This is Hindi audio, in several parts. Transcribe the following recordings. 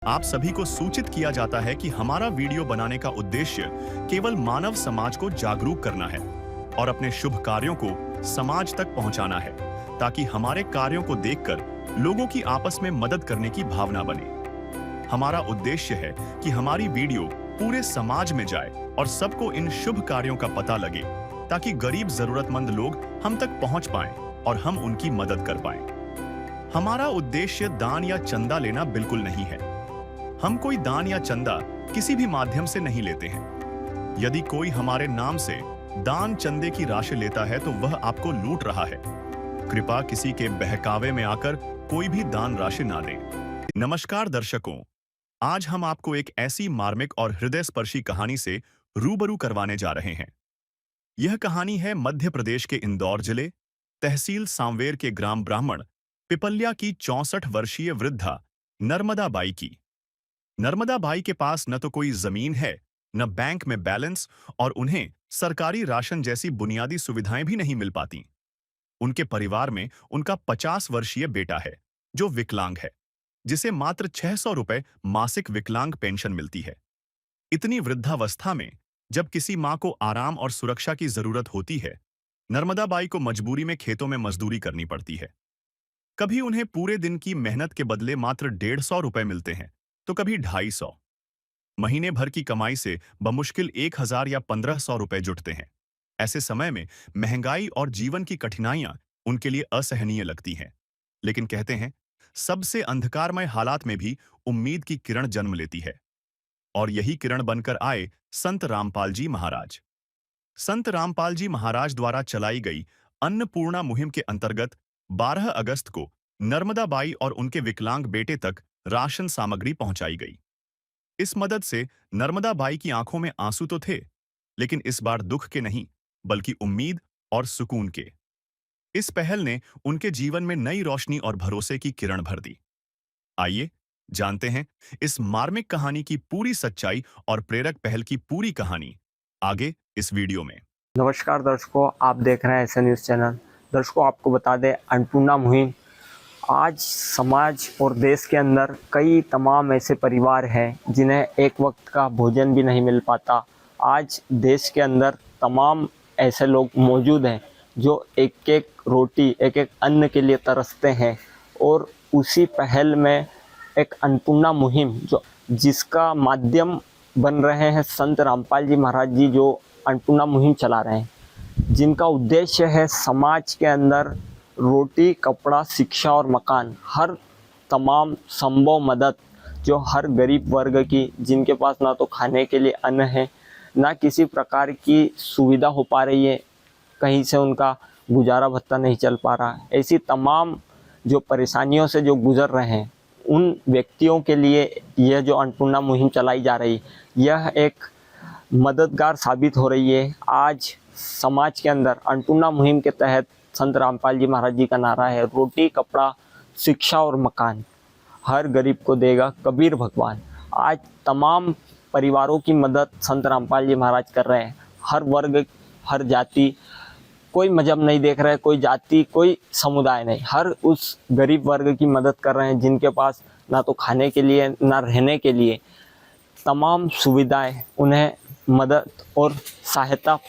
आप सभी को सूचित किया जाता है कि हमारा वीडियो बनाने का उद्देश्य केवल मानव समाज को जागरूक करना है और अपने शुभ कार्यों को समाज तक पहुंचाना है, ताकि हमारे कार्यों को देखकर लोगों की आपस में मदद करने की भावना बने। हमारा उद्देश्य है कि हमारी वीडियो पूरे समाज में जाए और सबको इन शुभ कार्यों का पता लगे, ताकि गरीब जरूरतमंद लोग हम तक पहुंच पाएं और हम उनकी मदद कर पाएं। हमारा उद्देश्य दान या चंदा लेना बिल्कुल नहीं है। हम कोई दान या चंदा किसी भी माध्यम से नहीं लेते हैं। यदि कोई हमारे नाम से दान चंदे की राशि लेता है तो वह आपको लूट रहा है। कृपया किसी के बहकावे में आकर कोई भी दान राशि ना दें। नमस्कार दर्शकों, आज हम आपको एक ऐसी मार्मिक और हृदयस्पर्शी कहानी से रूबरू करवाने जा रहे हैं। यह कहानी है मध्य प्रदेश के इंदौर जिले, तहसील सांवेर के ग्राम ब्राह्मण पिपल्या की 64 वर्षीय वृद्धा नर्मदा बाई की। नर्मदा बाई के पास न तो कोई जमीन है, न बैंक में बैलेंस, और उन्हें सरकारी राशन जैसी बुनियादी सुविधाएं भी नहीं मिल पाती। उनके परिवार में उनका 50 वर्षीय बेटा है, जो विकलांग है, जिसे मात्र 600 रुपए मासिक विकलांग पेंशन मिलती है। इतनी वृद्धावस्था में जब किसी मां को आराम और सुरक्षा की जरूरत होती है, नर्मदा बाई को मजबूरी में खेतों में मजदूरी करनी पड़ती है। कभी उन्हें पूरे दिन की मेहनत के बदले मात्र 150 रुपए मिलते हैं, तो कभी 250। महीने भर की कमाई से बमुश्किल 1000 या 1500 रुपए जुटते हैं। ऐसे समय में महंगाई और जीवन की कठिनाइयां उनके लिए असहनीय लगती हैं। लेकिन कहते हैं, सबसे अंधकारमय हालात में भी उम्मीद की किरण जन्म लेती है। और यही किरण बनकर आए संत रामपाल जी महाराज। संत रामपाल जी महाराज द्वारा चलाई गई अन्नपूर्णा मुहिम के अंतर्गत 12 अगस्त को नर्मदा बाई और उनके विकलांग बेटे तक राशन सामग्री पहुंचाई गई। इस मदद से नर्मदा बाई की आंखों में आंसू तो थे, लेकिन इस बार दुख के नहीं, बल्कि उम्मीद और सुकून के। इस पहल ने उनके जीवन में नई रोशनी और भरोसे की किरण भर दी। आइए जानते हैं इस मार्मिक कहानी की पूरी सच्चाई और प्रेरक पहल की पूरी कहानी आगे इस वीडियो में। नमस्कार दर्शकों, आप देख रहे हैं ऐसा न्यूज़ चैनल। दर्शकों, आपको बता दें, अन्नपूर्णा मुहिम आज समाज और देश के अंदर कई तमाम ऐसे परिवार हैं जिन्हें एक वक्त का भोजन भी नहीं मिल पाता। आज देश के अंदर तमाम ऐसे लोग मौजूद हैं जो एक एक रोटी, एक एक अन्न के लिए तरसते हैं। और उसी पहल में एक अन्नपूर्णा मुहिम जिसका माध्यम बन रहे हैं संत रामपाल जी महाराज जी, जो अन्नपूर्णा मुहिम चला रहे हैं, जिनका उद्देश्य है समाज के अंदर रोटी, कपड़ा, शिक्षा और मकान, हर तमाम संभव मदद जो हर गरीब वर्ग की, जिनके पास ना तो खाने के लिए अन्न है, ना किसी प्रकार की सुविधा हो पा रही है, कहीं से उनका गुजारा भत्ता नहीं चल पा रहा, ऐसी तमाम जो परेशानियों से जो गुजर रहे हैं, उन व्यक्तियों के लिए यह जो अन्नपूर्णा मुहिम चलाई जा रही, यह एक मददगार साबित हो रही है। आज समाज के अंदर अन्नपूर्णा मुहिम के तहत संत रामपाल जी महाराज जी का नारा है, रोटी, कपड़ा, शिक्षा और मकान, हर गरीब को देगा कबीर भगवान। आज तमाम परिवारों की मदद संत रामपाल जी महाराज कर रहे हैं। हर वर्ग, हर जाति, कोई मजहब नहीं देख रहे, कोई जाति, कोई समुदाय नहीं, हर उस गरीब वर्ग की मदद कर रहे हैं जिनके पास ना तो खाने के लिए, ना रहने के लिए तमाम सुविधाएं, उन्हें मदद और सहायता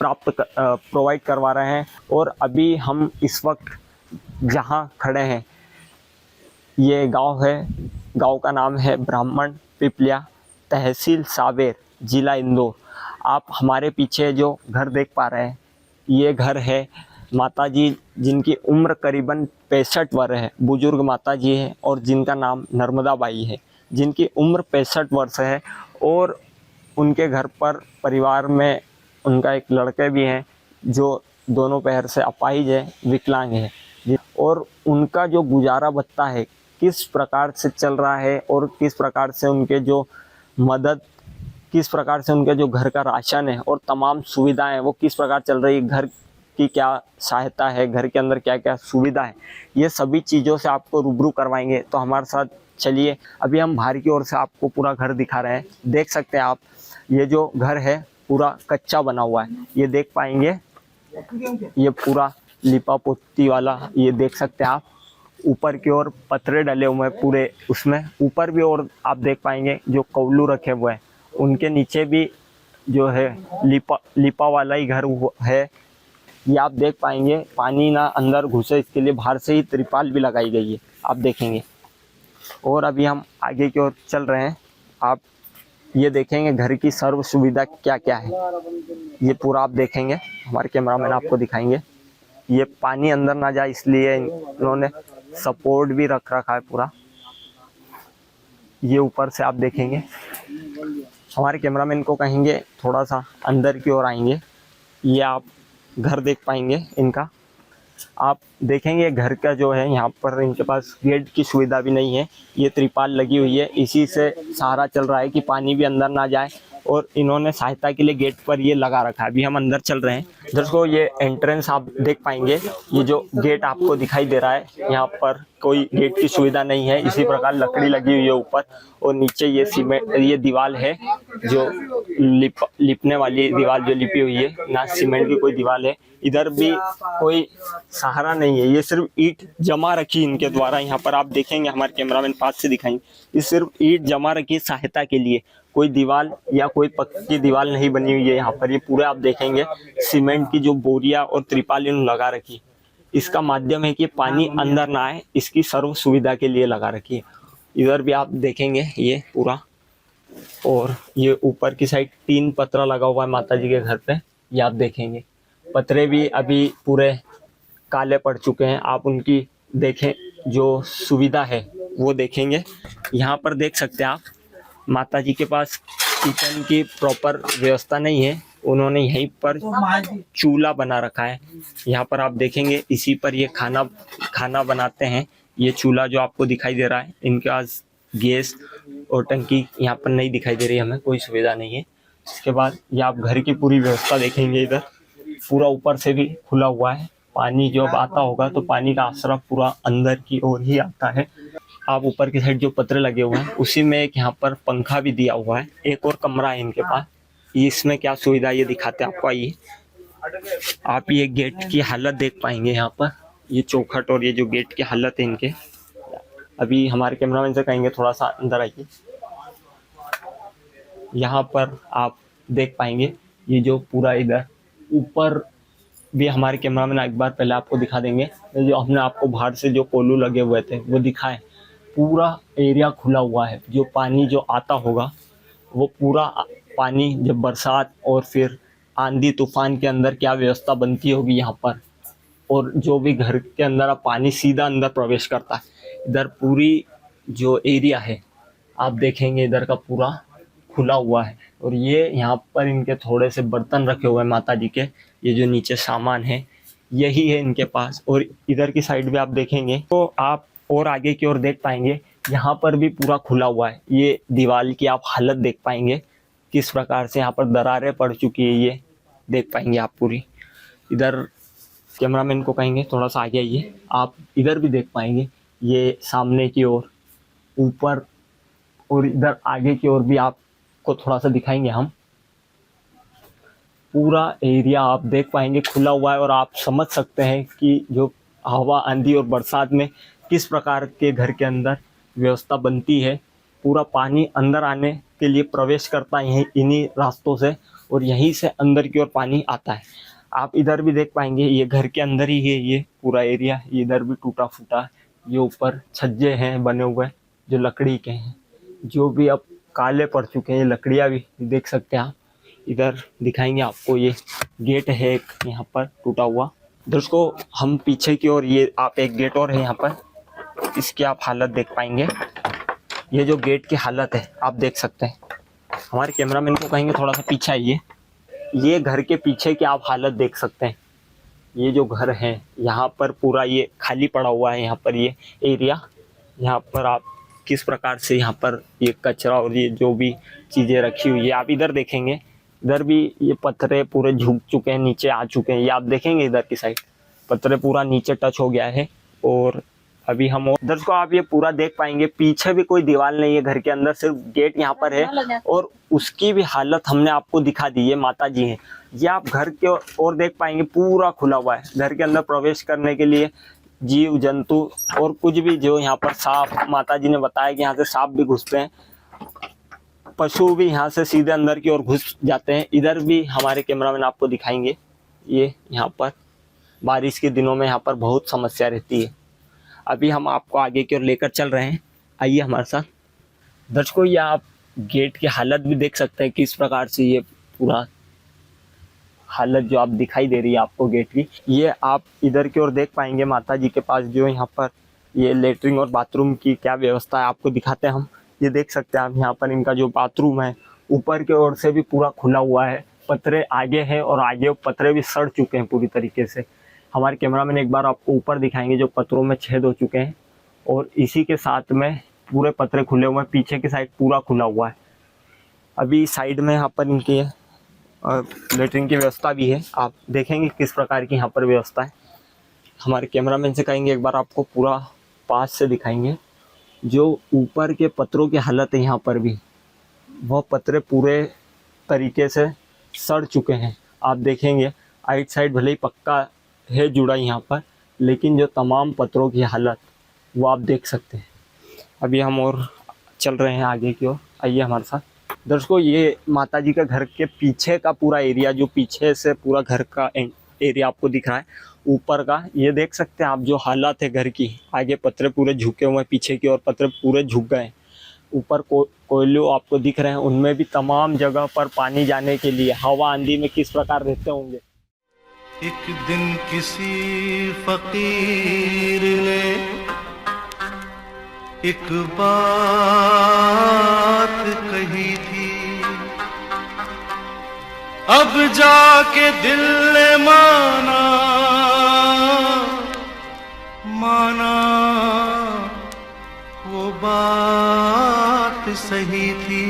प्रोवाइड करवा रहे हैं। और अभी हम इस वक्त जहां खड़े हैं, ये गांव है, गांव का नाम है ब्राह्मण पिपल्या, तहसील सांवेर, जिला इंदौर। आप हमारे पीछे जो घर देख पा रहे हैं, ये घर है माताजी, जिनकी उम्र करीबन 65 वर्ष है, बुजुर्ग माताजी है, और जिनका नाम नर्मदा बाई है, जिनकी उम्र 65 वर्ष है। और उनके घर पर परिवार में उनका एक लड़के भी हैं जो दोनों पैर से अपाहिज है, विकलांग है। और उनका जो गुजारा भत्ता है किस प्रकार से चल रहा है, और किस प्रकार से उनके जो मदद, किस प्रकार से उनके जो घर का राशन है और तमाम सुविधाएं वो किस प्रकार चल रही है, घर की क्या सहायता है, घर के अंदर क्या क्या सुविधा है, ये सभी चीज़ों से आपको रूबरू करवाएंगे। तो हमारे साथ चलिए, अभी हम बाहर की ओर से आपको पूरा घर दिखा रहे हैं। देख सकते हैं आप, ये जो घर है पूरा कच्चा बना हुआ है, ये देख पाएंगे, ये पूरा लिपा पोती वाला, ये देख सकते हैं आप। ऊपर की ओर पतरे डले हुए हैं पूरे उसमें, ऊपर भी और आप देख पाएंगे जो कौलू रखे हुए हैं, उनके नीचे भी जो है लिपा वाला ही घर है। ये आप देख पाएंगे, पानी ना अंदर घुसे इसके लिए बाहर से ही त्रिपाल भी लगाई गई है, आप देखेंगे। और अभी हम आगे की ओर चल रहे हैं, आप ये देखेंगे घर की सर्व सुविधा क्या क्या है, ये पूरा आप देखेंगे, हमारे कैमरामैन आपको दिखाएंगे। ये पानी अंदर ना जाए इसलिए इन्होंने सपोर्ट भी रखा है पूरा। ये ऊपर से आप देखेंगे, हमारे कैमरामैन को कहेंगे थोड़ा सा अंदर की ओर आएंगे, ये आप घर देख पाएंगे इनका। आप देखेंगे घर का जो है यहाँ पर इनके पास गेट की सुविधा भी नहीं है, ये त्रिपाल लगी हुई है, इसी से सहारा चल रहा है कि पानी भी अंदर ना जाए, और इन्होंने सहायता के लिए गेट पर ये लगा रखा है। अभी हम अंदर चल रहे हैं, दोस्तों ये एंट्रेंस आप देख पाएंगे, ये जो गेट आपको दिखाई दे रहा है यहाँ पर कोई गेट की सुविधा नहीं है, इसी प्रकार लकड़ी लगी हुई है ऊपर, और नीचे ये सीमेंट, ये दीवार है जो लिपने वाली दीवार जो लिपी हुई है, ना सीमेंट की कोई दीवार है। इधर भी कोई सहारा नहीं है, ये सिर्फ ईंट जमा रखी इनके द्वारा, यहाँ पर आप देखेंगे, हमारे कैमरामैन पास से दिखाएंगे, ये सिर्फ ईंट जमा रखी सहायता के लिए, कोई दीवार या कोई पक्की दीवार नहीं बनी हुई है यहाँ पर। ये पूरे आप देखेंगे सीमेंट की जो बोरिया और त्रिपाल लगा रखी, इसका माध्यम है कि पानी अंदर ना आए, इसकी सर्व सुविधा के लिए लगा रखी है। इधर भी आप देखेंगे ये पूरा, और ये ऊपर की साइड 3 पतरा लगा हुआ है माता जी के घर पे, ये आप देखेंगे। पतरे भी अभी पूरे काले पड़ चुके हैं, आप उनकी देखें जो सुविधा है वो देखेंगे। यहाँ पर देख सकते हैं आप, माता जी के पास किचन की प्रॉपर व्यवस्था नहीं है, उन्होंने यहीं पर चूल्हा बना रखा है, यहाँ पर आप देखेंगे, इसी पर ये खाना बनाते हैं। ये चूल्हा जो आपको दिखाई दे रहा है, इनके पास गैस और टंकी यहाँ पर नहीं दिखाई दे रही, हमें कोई सुविधा नहीं है। इसके बाद ये आप घर की पूरी व्यवस्था देखेंगे, इधर पूरा ऊपर से भी खुला हुआ है, पानी जब आता होगा तो पानी का आसरा पूरा अंदर की ओर ही आता है। आप ऊपर की साइड जो पतरे लगे हुए हैं उसी में एक यहाँ पर पंखा भी दिया हुआ है, एक और कमरा है इनके पास, इसमें क्या सुविधा ये दिखाते हैं आपको। आइए, आप ये गेट की हालत देख पाएंगे, यहाँ पर ये चौखट और ये जो गेट की हालत है इनके। अभी हमारे कैमरामैन से कहेंगे थोड़ा सा अंदर आइए, यहाँ पर आप देख पाएंगे ये जो पूरा इधर ऊपर भी हमारे कैमरामैन एक बार पहले आपको दिखा देंगे, जो हमने आपको बाहर से जो कोलू लगे हुए थे वो दिखाए, पूरा एरिया खुला हुआ है। जो पानी जो आता होगा वो पूरा पानी जब बरसात और फिर आंधी तूफान के अंदर क्या व्यवस्था बनती होगी यहाँ पर, और जो भी घर के अंदर पानी सीधा अंदर प्रवेश करता है। इधर पूरी जो एरिया है आप देखेंगे, इधर का पूरा खुला हुआ है, और ये यहाँ पर इनके थोड़े से बर्तन रखे हुए हैं माता जी के, ये जो नीचे सामान है यही है इनके पास। और इधर की साइड भी आप देखेंगे तो आप और आगे की ओर देख पाएंगे, यहाँ पर भी पूरा खुला हुआ है। ये दीवार की आप हालत देख पाएंगे किस प्रकार से यहाँ पर दरारें पड़ चुकी है, ये देख पाएंगे आप पूरी। इधर कैमरामैन को कहेंगे थोड़ा सा आगे आइए, आप इधर भी देख पाएंगे, ये सामने की ओर ऊपर, और इधर आगे की ओर भी आपको थोड़ा सा दिखाएंगे हम। पूरा एरिया आप देख पाएंगे खुला हुआ है, और आप समझ सकते हैं कि जो हवा आंधी और बरसात में किस प्रकार के घर के अंदर व्यवस्था बनती है। पूरा पानी अंदर आने के लिए प्रवेश करता है इन्हीं रास्तों से, और यहीं से अंदर की ओर पानी आता है। आप इधर भी देख पाएंगे, ये घर के अंदर ही है ये पूरा एरिया, इधर भी टूटा फूटा, ये ऊपर छज्जे हैं बने हुए जो लकड़ी के हैं, जो भी अब काले पड़ चुके हैं, ये लकड़ियाँ भी देख सकते हैं आप। इधर दिखाएंगे आपको, ये गेट है एक यहाँ पर टूटा हुआ। दोस्तों हम पीछे की ओर, ये आप एक गेट और है यहाँ पर, इसकी आप हालत देख पाएंगे। ये जो गेट की हालत है आप देख सकते हैं। हमारे कैमरामैन को कहेंगे थोड़ा सा पीछे आइए, ये घर के पीछे की आप हालत देख सकते हैं। ये जो घर है यहाँ पर पूरा ये खाली पड़ा हुआ है, यहाँ पर ये एरिया, यहाँ पर आप किस प्रकार से यहाँ पर ये कचरा और ये जो भी चीज़ें रखी हुई है आप इधर देखेंगे। इधर भी ये पत्थरे पूरे झुक चुके हैं, नीचे आ चुके हैं, ये आप देखेंगे इधर की साइड पत्थरे पूरा नीचे टच हो गया है। और अभी हम इधर को आप ये पूरा देख पाएंगे, पीछे भी कोई दीवार नहीं है घर के अंदर, सिर्फ गेट यहाँ पर है, और उसकी भी हालत हमने आपको दिखा दी है। माता जी हैं, ये आप घर के और देख पाएंगे पूरा खुला हुआ है। घर के अंदर प्रवेश करने के लिए जीव जंतु और कुछ भी जो यहाँ पर सांप, माता जी ने बताया कि यहाँ से सांप भी घुसते हैं, पशु भी यहाँ से सीधे अंदर की ओर घुस जाते हैं। इधर भी हमारे कैमरामैन आपको दिखाएंगे। ये यहाँ पर बारिश के दिनों में यहाँ पर बहुत समस्या रहती है। अभी हम आपको आगे की ओर लेकर चल रहे हैं, आइए हमारे साथ। दर्शकों, ये आप गेट की हालत भी देख सकते हैं किस प्रकार से ये पूरा हालत जो आप दिखाई दे रही है आपको गेट की, ये आप इधर की ओर देख पाएंगे। माता जी के पास जो यहाँ पर ये लेटरिन और बाथरूम की क्या व्यवस्था है आपको दिखाते हैं हम। ये देख सकते हैं आप यहाँ पर इनका जो बाथरूम है ऊपर की ओर से भी पूरा खुला हुआ है, पतरे आगे हैं और आगे पतरे भी सड़ चुके हैं पूरी तरीके से। हमारे कैमरामैन एक बार आपको ऊपर दिखाएंगे जो पत्रों में छेद हो चुके हैं, और इसी के साथ में पूरे पतरे खुले हुए हैं, पीछे की साइड पूरा खुला हुआ है। अभी साइड में यहाँ पर इनकी लेटरिन की व्यवस्था भी है, आप देखेंगे किस प्रकार की यहाँ पर व्यवस्था है। हमारे कैमरामैन से कहेंगे एक बार आपको पूरा पास से दिखाएंगे जो ऊपर के पत्रों की हालत है। यहाँ पर भी वह पतरे पूरे तरीके से सड़ चुके हैं। आप देखेंगे राइट साइड भले ही पक्का है जुड़ा यहाँ पर, लेकिन जो तमाम पत्रों की हालत वो आप देख सकते हैं। अभी हम और चल रहे हैं आगे की ओर, आइए हमारे साथ। दर्शकों, ये माता जी का घर के पीछे का पूरा एरिया, जो पीछे से पूरा घर का एरिया आपको दिख रहा है ऊपर का, ये देख सकते हैं आप जो हालत है घर की। आगे पत्रे पूरे झुके हुए हैं, पीछे की ओर पत्रे पूरे झुक गए हैं। ऊपर कोयले आपको दिख रहे हैं, उनमें भी तमाम जगह पर पानी जाने के लिए हवा आंधी में किस प्रकार रहते होंगे। एक दिन किसी फकीर ने एक बात कही थी, अब जाके दिल ने माना वो बात सही थी।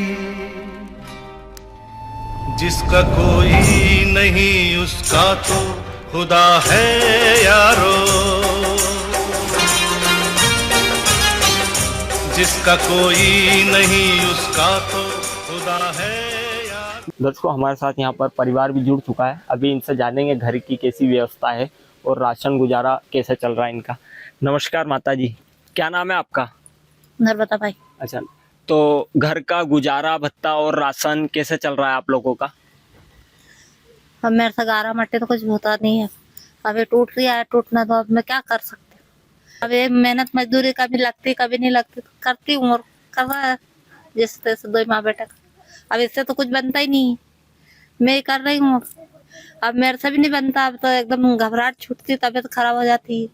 जिसका कोई नहीं उसका तो खुदा है यारो, जिसका कोई नहीं उसका तो खुदा है यारो। दर्शकों, हमारे साथ यहाँ पर परिवार भी जुड़ चुका है। अभी इनसे जानेंगे घर की कैसी व्यवस्था है और राशन गुजारा कैसे चल रहा है इनका। नमस्कार माता जी, क्या नाम है आपका? नर्मदा भाई। अच्छा, तो घर का गुजारा भत्ता और राशन कैसे चल रहा है आप लोगों का? अब मेरे से गारा मट्टी तो कुछ होता नहीं है, अब ये टूट रही है, टूटना तो अब मैं क्या कर सकती हूँ। अब ये मेहनत मजदूरी कभी लगती कभी नहीं लगती, तो करती हूँ और कर रहा है जिस तैसे दो माँ बेटा का। अब इससे तो कुछ बनता ही नहीं, मैं कर रही हूँ। अब मेरे से भी नहीं बनता, अब तो एकदम घबराहट छूटती, तबीयत खराब हो जाती है।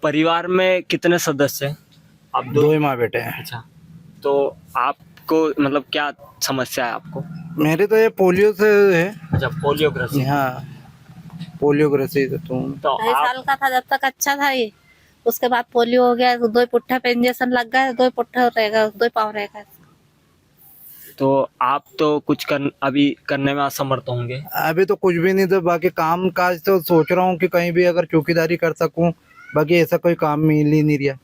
परिवार में कितने सदस्य हैं? आप दो ही माँ बेटे हैं। अच्छा, तो आपको मतलब क्या समस्या है आपको? मेरे तो ये पोलियो से है। अच्छा, पोलियो ग्रसित। हाँ, पोलियो ग्रसित तो 2.5 साल का था जब तक अच्छा था ये, उसके बाद पोलियो हो गया, 2 पुट्ठा पे इंजेक्शन लग गया, 2 पुट्ठा रहेगा, 2 पाँव रहेगा। तो आप तो कुछ अभी करने में असमर्थ होंगे। अभी तो कुछ भी नहीं, तो बाकी काम काज तो सोच रहा हूँ कि कहीं भी अगर चौकीदारी कर सकूँ, बाकी ऐसा कोई काम मिल ही नहीं रहा,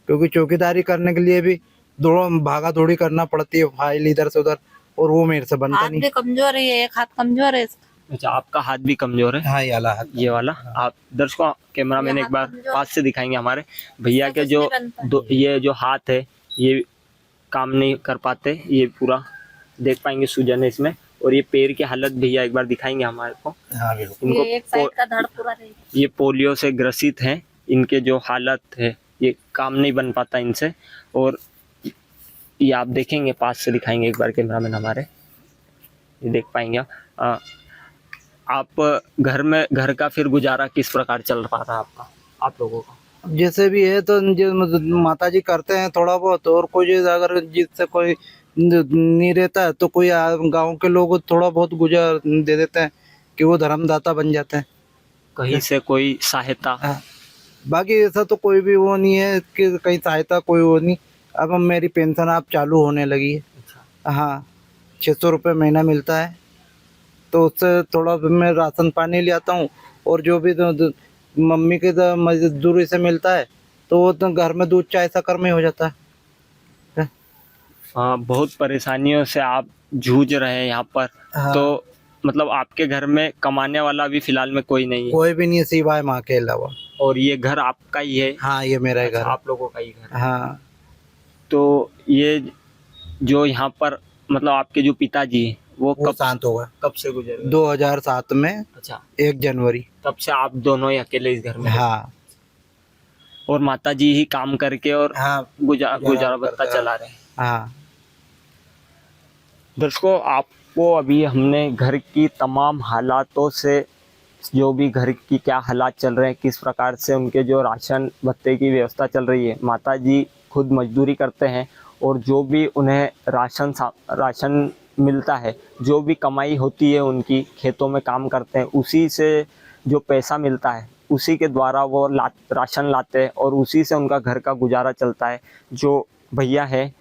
क्योंकि चौकीदारी करने के लिए भी भागा दौड़ी करना पड़ती है, फाइल इधर से उधर, और वो मेरे से बनता हाथ नहीं। भी कमजोर है, एक हाथ कमजोर है इसका। अच्छा, आपका हाथ भी कमजोर है? हाँ, ये वाला हाथ। ये वाला आप दर्शकों कैमरा मैन एक बार पास से दिखाएंगे हमारे भैया के जो ये जो हाथ है ये काम नहीं कर पाते, ये पूरा देख पाएंगे सूजन है इसमें। और ये पैर की हालत भैया एक बार दिखाएंगे हमारे को। हाँ बिल्कुल। ये एक साइड का धड़ पूरा रहेगा। ये पोलियो से ग्रसित हैं, इनके जो हालत है ये काम नहीं बन पाता इनसे। और ये आप देखेंगे, पास से दिखाएंगे एक बार कैमरामैन हमारे, ये देख पाएंगे आप घर का फिर गुजारा किस प्रकार चल रहा था आपका, आप लोगों का? जैसे भी है तो जो माता जी करते हैं थोड़ा बहुत, और कोई अगर जिससे कोई नहीं रहता है तो कोई गांव के लोग थोड़ा बहुत गुजार दे देते हैं कि वो धर्मदाता बन जाते हैं, कहीं से कोई सहायता। बाकी ऐसा तो कोई भी वो नहीं है कि कहीं सहायता कोई वो नहीं। अब मेरी पेंशन आप चालू होने लगी है। हाँ, 600 रुपये महीना मिलता है, तो उससे थोड़ा मैं राशन पानी ले आता हूँ, और जो भी मम्मी के मजदूरी से मिलता है तो वो तो घर में दूध चाय शक्कर में हो जाता है। बहुत परेशानियों से आप जूझ रहे हैं यहाँ पर। हाँ। तो मतलब आपके घर में कमाने वाला अभी फिलहाल में कोई नहीं है, कोई भी नहीं है सिवाय माँ के अलावा। और ये घर आपका ही है? हाँ ये मेरा ही अच्छा, घर है। आप लोगों का ही घर है। हाँ तो ये जो यहाँ पर मतलब आपके जो पिताजी हैं, वो वो कब शांत होगा कब से गुजरे? 2007 में अच्छा, 1 जनवरी। तब से आप दोनों ही अकेले इस घर में रहते हैं? हाँ और माताजी ही काम करके और हाँ गुजारा भत्ता करता है। चला रहे हैं। हाँ दर्शकों, आपको अभी हमने घर की तमाम हालातों से, जो भी घर की क्या हालात चल रहे हैं, किस प्रकार से उनके जो राशन भत्ते की व्यवस्था चल रही है, माताजी खुद मजदूरी करते हैं और जो भी उन्हें राशन मिलता है, जो भी कमाई होती है उनकी, खेतों में काम करते हैं, उसी से जो पैसा मिलता है उसी के द्वारा वो राशन लाते हैं और उसी से उनका घर का गुजारा चलता है। जो भैया है,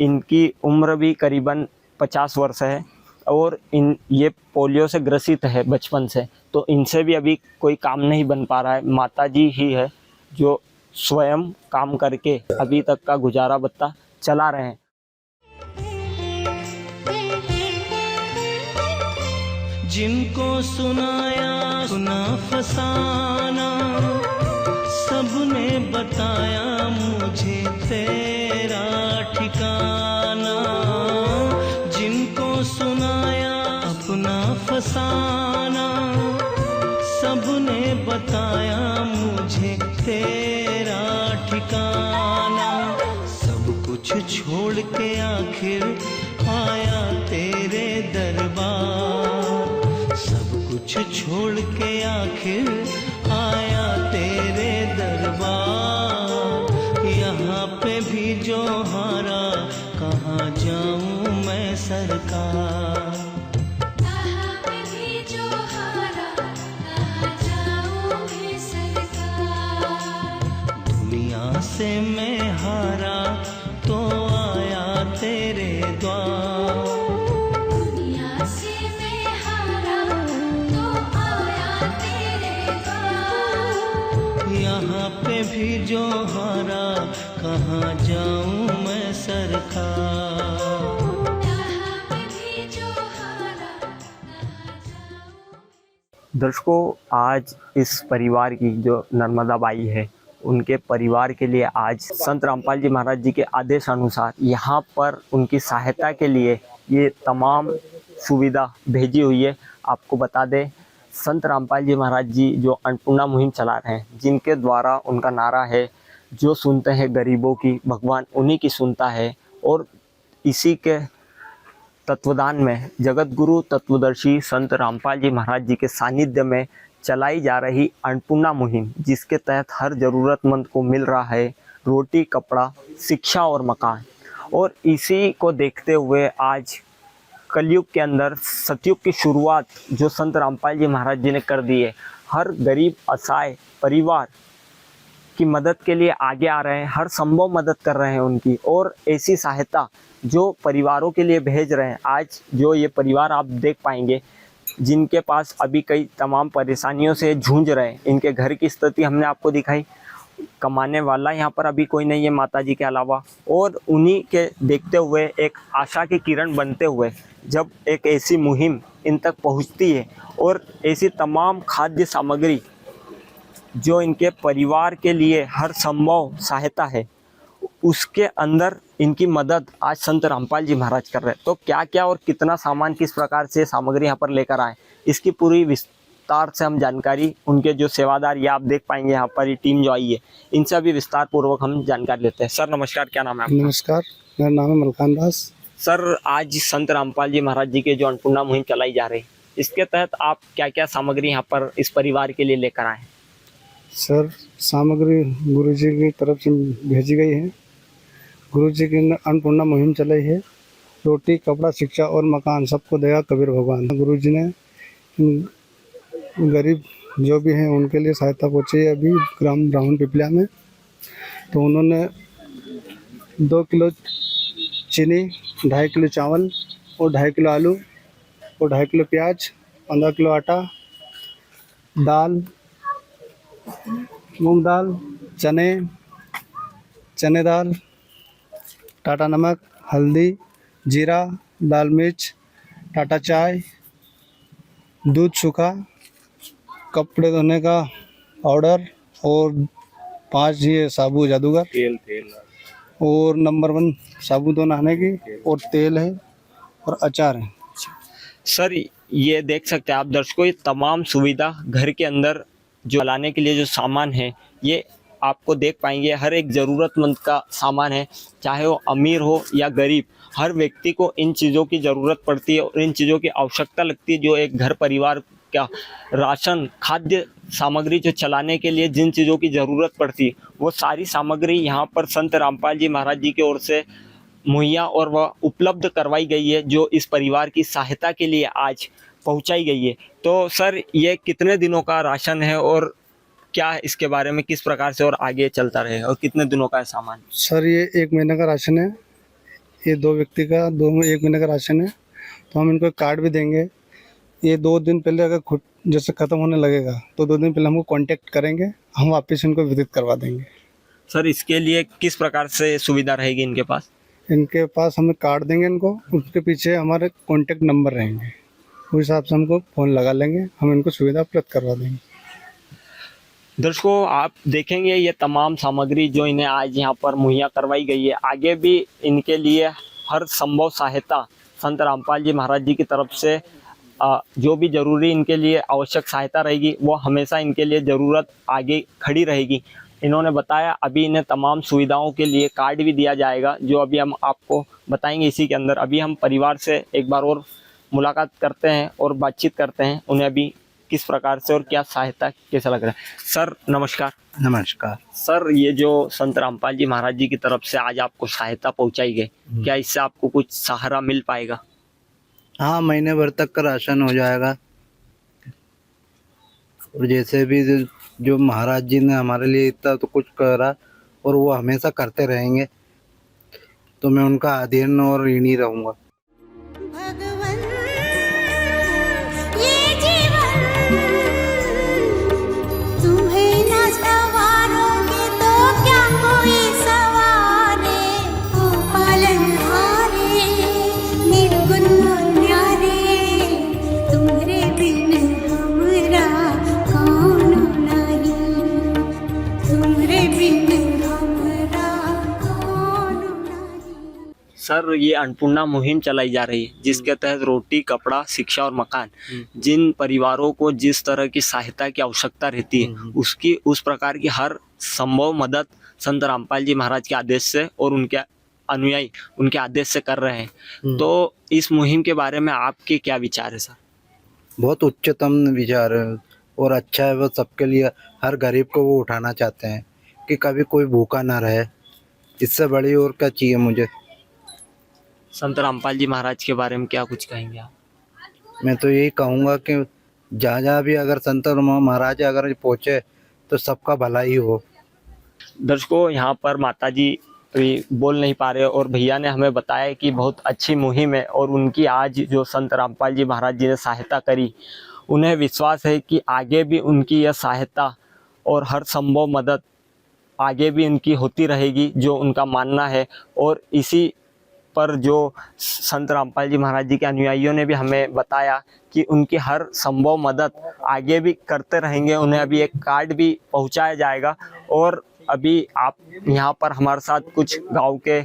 इनकी उम्र भी करीबन 50 वर्ष है और ये पोलियो से ग्रसित है बचपन से, तो इनसे भी अभी कोई काम नहीं बन पा रहा है। माताजी ही है जो स्वयं काम करके अभी तक का गुजारा भत्ता चला रहे हैं। जिनको सुनाया सुना फसाना, सबने बताया मुझे तेरा ठिकाना। जिनको सुनाया अपना फसाना, सबने बताया मुझे तेरा ठिकाना। सब कुछ छोड़ के आखिर आया तेरे दरबार, सब कुछ छोड़ के आखिर आया तेरे दरबार। यहाँ पे भी जो हारा, कहाँ जाऊँ मैं सरकार। यहाँ पे भी जो हारा, कहाँ जाऊँ मैं सरकार। दुनिया से मैं हारा तो आया तेरे द्वार। दुनिया से मैं हारा तो आया तेरे द्वार। यहाँ पे भी जो हारा, कहाँ जाऊँ मैं सरकार। यहाँ पे भी जो हारा, कहाँ जाऊँ। दर्शकों, आज इस परिवार की जो नर्मदा बाई है, उनके परिवार के लिए आज संत रामपाल जी महाराज जी के आदेश अनुसार यहाँ पर उनकी सहायता के लिए ये तमाम सुविधा भेजी हुई है। आपको बता दें, संत रामपाल जी महाराज जी जो अन्नपूर्णा मुहिम चला रहे हैं, जिनके द्वारा उनका नारा है, जो सुनते हैं गरीबों की, भगवान उन्हीं की सुनता है। और इसी के तत्वदान में जगत गुरु तत्वदर्शी संत रामपाल जी महाराज जी के सानिध्य में चलाई जा रही अन्नपूर्णा मुहिम, जिसके तहत हर ज़रूरतमंद को मिल रहा है रोटी, कपड़ा, शिक्षा और मकान। और इसी को देखते हुए आज कलयुग के अंदर सतयुग की शुरुआत जो संत रामपाल जी महाराज जी ने कर दी है, हर गरीब असहाय परिवार की मदद के लिए आगे आ रहे हैं, हर संभव मदद कर रहे हैं उनकी। और ऐसी सहायता जो परिवारों के लिए भेज रहे हैं, आज जो ये परिवार आप देख पाएंगे, जिनके पास अभी कई तमाम परेशानियों से जूझ रहे हैं, इनके घर की स्थिति हमने आपको दिखाई। कमाने वाला यहाँ पर अभी कोई नहीं है माताजी के अलावा, और उन्हीं के देखते हुए एक आशा की किरण बनते हुए जब एक ऐसी मुहिम इन तक पहुँचती है और ऐसी तमाम खाद्य सामग्री जो इनके परिवार के लिए हर संभव सहायता है, उसके अंदर इनकी मदद आज संत रामपाल जी महाराज कर रहे हैं। तो क्या क्या और कितना सामान, किस प्रकार से सामग्री यहाँ पर लेकर आए, इसकी पूरी विस्तार से हम जानकारी उनके जो सेवादार, ये आप देख पाएंगे यहाँ पर ये टीम जो आई है, इनसे अभी विस्तार पूर्वक हम जानकारी लेते हैं। सर नमस्कार, क्या नाम है आपका? नमस्कार, मेरा नाम है मलकान दास। सर, आज संत रामपाल जी महाराज जी के जो अन्नपूर्णा मुहिम चलाई जा रही है, इसके तहत आप क्या क्या सामग्री यहाँ पर इस परिवार के लिए लेकर आए? सर, सामग्री गुरुजी की तरफ से भेजी गई है। गुरुजी की अन्नपूर्णा मुहिम चलाई है। रोटी, कपड़ा, शिक्षा और मकान सबको देगा कबीर भगवान। गुरुजी ने गरीब जो भी हैं उनके लिए सहायता पहुँची है अभी ग्राम ब्राह्मण पिपलिया में। तो उन्होंने 2 किलो चीनी, 2.5 किलो चावल और 2.5 किलो आलू और 2.5 किलो प्याज, 15 किलो आटा, दाल, मूंग दाल, चने दाल, टाटा नमक, हल्दी, जीरा, लाल मिर्च, टाटा चाय दूध सूखा, कपड़े धोने का पाउडर और 5 ये साबु जादूगर, तेल और नंबर 1 साबुन धो नहाने की, और तेल है और अचार है। सर ये देख सकते हैं आप दर्शकों, ये तमाम सुविधा घर के अंदर जो लाने के लिए जो सामान है, ये आपको देख पाएंगे हर एक ज़रूरतमंद का सामान है, चाहे वो अमीर हो या गरीब, हर व्यक्ति को इन चीज़ों की ज़रूरत पड़ती है और इन चीज़ों की आवश्यकता लगती है। जो एक घर परिवार का राशन, खाद्य सामग्री जो चलाने के लिए जिन चीज़ों की ज़रूरत पड़ती है, वो सारी सामग्री यहाँ पर संत रामपाल जी महाराज जी की ओर से मुहैया और वह उपलब्ध करवाई गई है, जो इस परिवार की सहायता के लिए आज पहुंचाई गई है। तो सर ये कितने दिनों का राशन है और क्या इसके बारे में किस प्रकार से और आगे चलता रहे, और कितने दिनों का है सामान? सर ये 1 महीने का राशन है, ये 2 व्यक्ति का 1 महीने का राशन है। तो हम इनको कार्ड भी देंगे। ये 2 दिन पहले अगर खुद जैसे ख़त्म होने लगेगा तो 2 दिन पहले हमको कांटेक्ट करेंगे, हम वापस इनको वितरित करवा देंगे। सर इसके लिए किस प्रकार से सुविधा रहेगी इनके पास? इनके पास हमें कार्ड देंगे इनको, उसके पीछे हमारे कॉन्टेक्ट नंबर रहेंगे, उस हिसाब से हमको फ़ोन लगा लेंगे, हम इनको सुविधा उपलब्ध करवा देंगे। दर्शकों आप देखेंगे ये तमाम सामग्री जो इन्हें आज यहाँ पर मुहैया करवाई गई है, आगे भी इनके लिए हर संभव सहायता संत रामपाल जी महाराज जी की तरफ से जो भी ज़रूरी इनके लिए आवश्यक सहायता रहेगी, वो हमेशा इनके लिए ज़रूरत आगे खड़ी रहेगी। इन्होंने बताया अभी इन्हें तमाम सुविधाओं के लिए कार्ड भी दिया जाएगा, जो अभी हम आपको बताएंगे इसी के अंदर। अभी हम परिवार से एक बार और मुलाकात करते हैं और बातचीत करते हैं, उन्हें अभी किस प्रकार से और क्या सहायता कैसा लग रहा है। सर नमस्कार। नमस्कार। सर ये जो संत रामपाल जी महाराज जी की तरफ से आज आपको सहायता पहुंचाई गई, क्या इससे आपको कुछ सहारा मिल पाएगा? हाँ, महीने भर तक का राशन हो जाएगा। और जैसे भी जो महाराज जी ने हमारे लिए इतना तो कुछ करा और वो हमेशा करते रहेंगे, तो मैं उनका अधीन और ऋणी रहूँगा। भगवन ये जीवन तुम्हें न सवारोगे तो क्या कोई सवारे, ओ पालनहारे निर्गुण न्यारे, तुम्हारे बिन हमरा कौन नहीं, तुम्हारे बिन हमरा कौन नहीं। सर ये अन्नपूर्णा मुहिम चलाई जा रही है, जिसके तहत रोटी, कपड़ा, शिक्षा और मकान, जिन परिवारों को जिस तरह की सहायता की आवश्यकता रहती है, उसकी उस प्रकार की हर संभव मदद संत रामपाल जी महाराज के आदेश से और उनके अनुयायी उनके आदेश से कर रहे हैं। तो इस मुहिम के बारे में आपके क्या विचार है सर? बहुत उच्चतम विचार है और अच्छा है। वो सबके लिए, हर गरीब को वो उठाना चाहते हैं कि कभी कोई भूखा ना रहे। इससे बड़ी और क्या चाहिए मुझे। संत रामपाल जी महाराज के बारे में क्या कुछ कहेंगे आप? मैं तो यही कहूँगा कि जहाँ जहाँ भी अगर संत महाराज अगर पहुँचे तो सबका भला ही हो। दर्शकों यहाँ पर माता जी अभी बोल नहीं पा रहे और भैया ने हमें बताया कि बहुत अच्छी मुहिम है और उनकी आज जो संत रामपाल जी महाराज जी ने सहायता करी, उन्हें विश्वास है कि आगे भी उनकी यह सहायता और हर संभव मदद आगे भी उनकी होती रहेगी, जो उनका मानना है। और इसी पर जो संत रामपाल जी महाराज जी के अनुयायियों ने भी हमें बताया कि उनकी हर संभव मदद आगे भी करते रहेंगे। उन्हें अभी एक कार्ड भी पहुंचाया जाएगा और अभी आप यहाँ पर हमारे साथ कुछ गांव के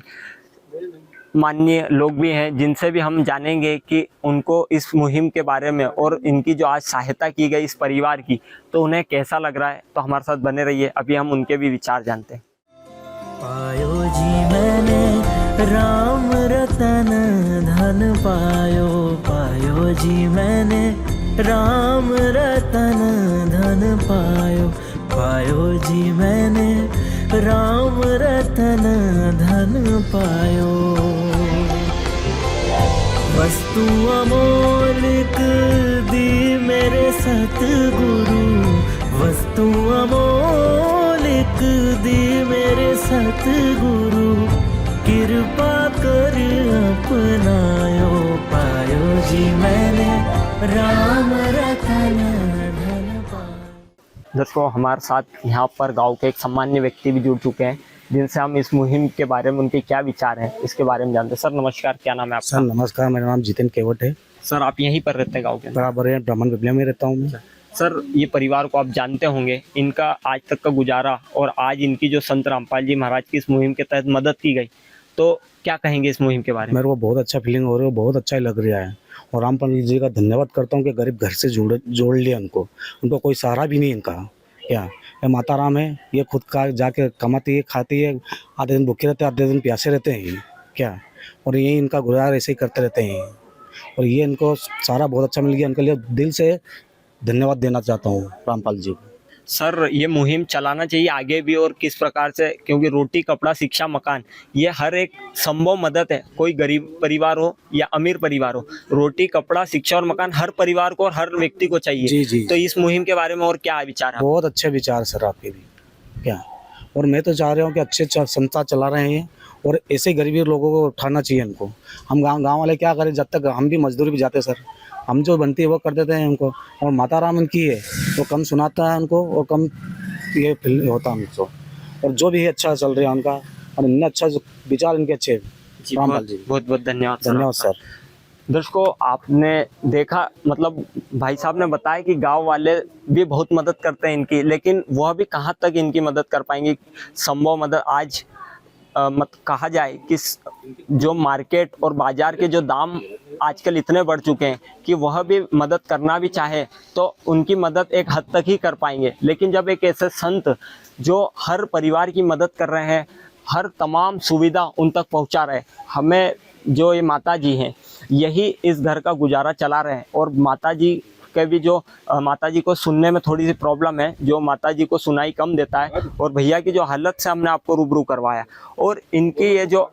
माननीय लोग भी हैं, जिनसे भी हम जानेंगे कि उनको इस मुहिम के बारे में और इनकी जो आज सहायता की गई इस परिवार की, तो उन्हें कैसा लग रहा है। तो हमारे साथ बने रहिए, अभी हम उनके भी विचार जानते हैं। पायो जी मैंने राम रतन धन पायो, पायो जी मैंने राम रतन धन पायो, पायो जी मैंने राम रतन धन पायो। वस्तु अमोलिक दी मेरे सतगुरु, वस्तु अमोलिक दी मेरे सतगुरु, कृपा कर अपनायो, पायो जी मैंने राम रतन धन पायो। दर्शकों हमारे साथ यहाँ पर गांव के एक सामान्य व्यक्ति भी जुड़ चुके हैं, जिनसे हम इस मुहिम के बारे में, उनके क्या विचार हैं, इसके बारे में जानते हैं। सर नमस्कार, क्या नाम है सर आपका? नमस्कार, मेरा नाम जितेन केवट है। सर आप यहीं पर रहते हैं गाँव के अंदर? बराबर है, ब्राह्मण पिपलिया में रहता हूँ मैं। सर ये परिवार को आप जानते होंगे, इनका आज तक का गुजारा और आज इनकी जो संत रामपाल जी महाराज की इस मुहिम के तहत मदद की गई, तो क्या कहेंगे इस मुहिम के बारे में? मेरे को बहुत अच्छा फीलिंग हो रहा है, बहुत अच्छा लग रहा है और रामपाल जी का धन्यवाद करता हूँ कि गरीब घर से जोड़ लिया उनको कोई सहारा भी नहीं इनका। ये माता राम है, ये खुद का जाके कमाती है, खाती है, आधे दिन भूखे रहते हैं, आधे दिन प्यासे रहते हैं क्या, और ये इनका गुजार ऐसे ही करते रहते हैं और ये इनको सारा बहुत अच्छा मिल गया। इनके लिए दिल से धन्यवाद देना चाहता हूँ रामपाल जी को। सर ये मुहिम चलाना चाहिए आगे भी, और किस प्रकार से, क्योंकि रोटी कपड़ा शिक्षा मकान ये हर एक संभव मदद है, कोई गरीब परिवार हो या अमीर परिवार हो, रोटी कपड़ा शिक्षा और मकान हर परिवार को और हर व्यक्ति को चाहिए। जी जी, तो इस मुहिम के बारे में और क्या विचार है? बहुत अच्छे विचार सर आपके भी क्या, और मैं तो चाह रहा हूँ कि अच्छे संस्था चला रहे हैं और ऐसे गरीबी लोगों को उठाना चाहिए इनको। हम गाँव वाले क्या करें, जब तक हम भी मजदूरी भी जाते सर, हम जो बनती है वो कर देते हैं उनको, और माता राम उनकी है तो कम सुनाता है उनको और कम ये फील होता है हमको, और जो भी है अच्छा चल रहा है उनका, और इनने अच्छा विचार इनके अच्छे रामपाल जी। बहुत बहुत धन्यवाद धन्यवाद सर। दर्शकों आपने देखा, मतलब भाई साहब ने बताया कि गांव वाले भी बहुत मदद करते हैं इनकी, लेकिन वह भी कहां तक इनकी मदद कर पाएंगे, संभव मदद आज मत कहा जाए कि जो मार्केट और बाजार के जो दाम आजकल इतने बढ़ चुके हैं कि वह भी मदद करना भी चाहे तो उनकी मदद एक हद तक ही कर पाएंगे। लेकिन जब एक ऐसे संत जो हर परिवार की मदद कर रहे हैं, हर तमाम सुविधा उन तक पहुंचा रहे, हमें जो ये माता जी हैं यही इस घर का गुजारा चला रहे हैं। और माता जी के भी जो माता जी को सुनने में थोड़ी सी प्रॉब्लम है, जो माता जी को सुनाई कम देता है, और भैया की जो हालत से हमने आपको रूबरू करवाया, और इनकी ये जो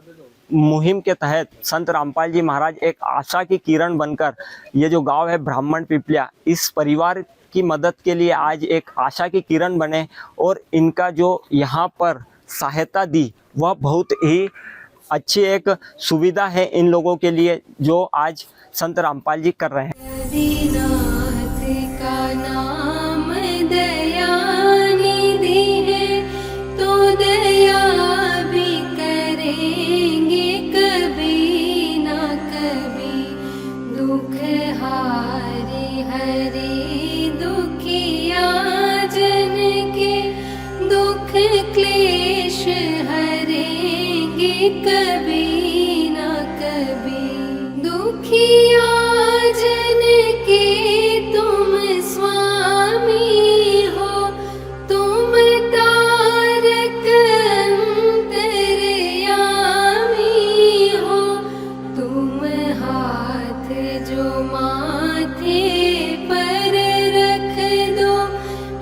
मुहिम के तहत संत रामपाल जी महाराज एक आशा की किरण बनकर ये जो गांव है ब्राह्मण पिपलिया, इस परिवार की मदद के लिए आज एक आशा की किरण बने, और इनका जो यहाँ पर सहायता दी वह बहुत ही अच्छी एक सुविधा है इन लोगों के लिए जो आज संत रामपाल जी कर रहे हैं। दीनाथ का नाम दया निधि है, तो दया भी करेंगे कभी ना कभी। दुख हारे हरे दुखिया जन के, दुख क्लेश हरेंगे कभी ना कभी। दुखिया जन के तुम स्वामी हो, तुम तारक अंतर्यामी हो। तुम हाथ जो माथे पर रख दो,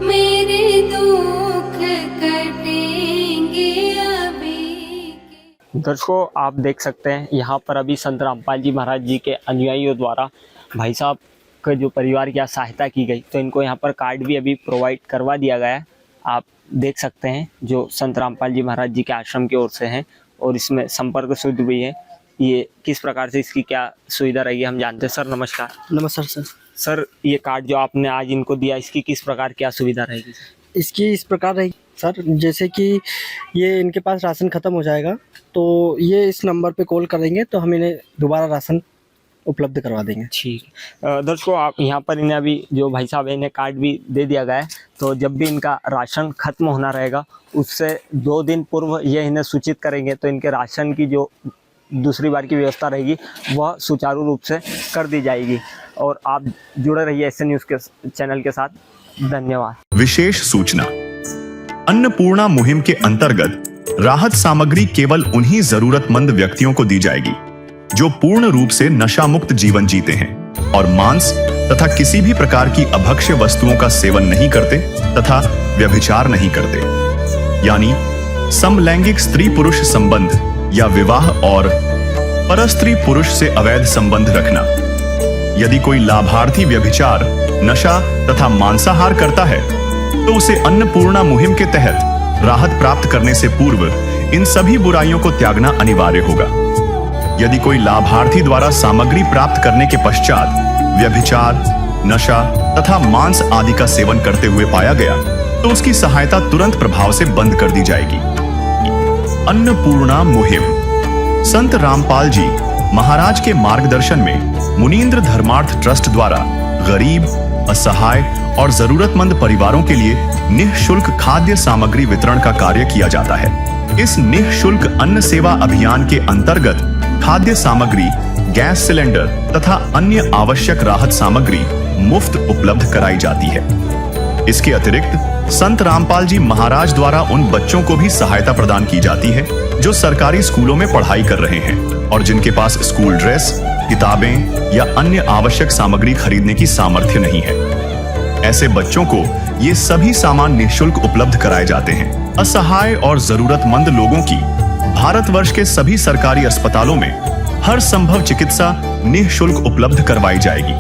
मेरे दुख कटेंगे अभी। दर्शकों आप देख सकते हैं यहाँ पर अभी संत रामपाल जी महाराज जी के अनुयायियों द्वारा भाई साहब के जो परिवार की सहायता की गई, तो इनको यहाँ पर कार्ड भी अभी प्रोवाइड करवा दिया गया है। आप देख सकते हैं जो संत रामपाल जी महाराज जी के आश्रम की ओर से हैं, और इसमें संपर्क सुविधा भी है। ये किस प्रकार से इसकी क्या सुविधा रहेगी हम जानते हैं। सर नमस्कार। नमस्कार सर। सर ये कार्ड जो आपने आज इनको दिया, इसकी किस प्रकार क्या सुविधा रहेगी? इसकी इस प्रकार रहेगी सर, जैसे कि ये इनके पास राशन ख़त्म हो जाएगा तो ये इस नंबर पे कॉल करेंगे तो हम इन्हें दोबारा राशन उपलब्ध करवा देंगे। ठीक है। दर्शकों आप यहाँ पर इन्हें अभी जो भाई साहब है इन्हें कार्ड भी दे दिया गया है, तो जब भी इनका राशन खत्म होना रहेगा उससे 2 दिन पूर्व ये इन्हें सूचित करेंगे, तो इनके राशन की जो दूसरी बार की व्यवस्था रहेगी वह सुचारू रूप से कर दी जाएगी। और आप जुड़े रहिए एसएन न्यूज़ के चैनल के साथ। धन्यवाद। विशेष सूचना, अन्नपूर्णा मुहिम के अंतर्गत राहत सामग्री केवल उन्हीं जरूरतमंद व्यक्तियों को दी जाएगी जो पूर्ण रूप से नशा मुक्त जीवन जीते हैं और मांस तथा किसी भी प्रकार की अभक्ष्य वस्तुओं का सेवन नहीं करते तथा व्यभिचार नहीं करते, यानी समलैंगिक स्त्री पुरुष संबंध या विवाह और परस्त्री पुरुष से अवैध संबंध रखना। यदि कोई लाभार्थी व्यभिचार, नशा तथा मांसाहार करता है तो उसे अन्नपूर्णा मुहिम के तहत राहत प्राप्त करने से पूर्व इन सभी बुराइयों को त्यागना अनिवार्य होगा। यदि कोई लाभार्थी द्वारा सामग्री प्राप्त करने के पश्चात व्यभिचार, नशा तथा मांस आदि का सेवन करते हुए पाया गया तो उसकी सहायता तुरंत प्रभाव से बंद कर दी जाएगी। अन्नपूर्णा मुहिम। संत रामपाल जी महाराज के मार्गदर्शन में मुनींद्र धर्मार्थ ट्रस्ट द्वारा गरीब, असहाय और जरूरतमंद परिवारों के लिए निःशुल्क खाद्य सामग्री वितरण का कार्य किया जाता है। इस निःशुल्क अन्न सेवा अभियान के अंतर्गत खाद्य सामग्री, गैस सिलेंडर तथा अन्य आवश्यक राहत सामग्री मुफ्त उपलब्ध कराई जाती है। इसके अतिरिक्त संत रामपाल जी महाराज द्वारा उन बच्चों को भी सहायता प्रदान की जाती है जो सरकारी स्कूलों में पढ़ाई कर रहे हैं और जिनके पास स्कूल ड्रेस, किताबें या अन्य आवश्यक सामग्री खरीदने की सामर्थ्य नहीं है। ऐसे बच्चों को ये सभी सामान निःशुल्क उपलब्ध कराए जाते हैं। असहाय और जरूरतमंद लोगों की भारतवर्ष के सभी सरकारी अस्पतालों में हर संभव चिकित्सा निःशुल्क उपलब्ध करवाई जाएगी,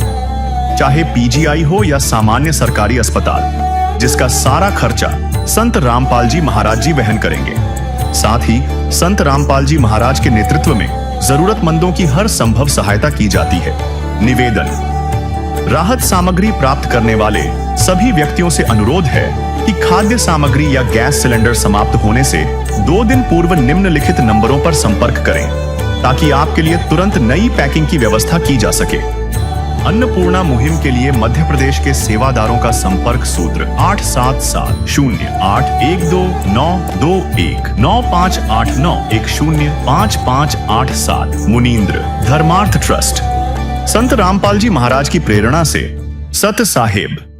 चाहे पीजीआई हो या सामान्य सरकारी अस्पताल, जिसका सारा खर्चा संत रामपाल जी महाराज जी वहन करेंगे। साथ ही संत रामपाल जी महाराज के नेतृत्व में जरूरतमंदों की हर संभव सहायता की जाती है। निवेदन: राहत सामग्री प्राप्त करने वाले सभी व्यक्तियों से अनुरोध है कि खाद्य सामग्री या गैस सिलेंडर समाप्त होने से 2 दिन पूर्व निम्नलिखित नंबरों पर संपर्क करें ताकि आपके लिए तुरंत नई पैकिंग की व्यवस्था की जा सके। अन्नपूर्णा मुहिम के लिए मध्य प्रदेश के सेवादारों का संपर्क सूत्र 877-0812-9589-105587। मुनींद्र धर्मार्थ ट्रस्ट। संत रामपाल जी महाराज की प्रेरणा से सत साहिब।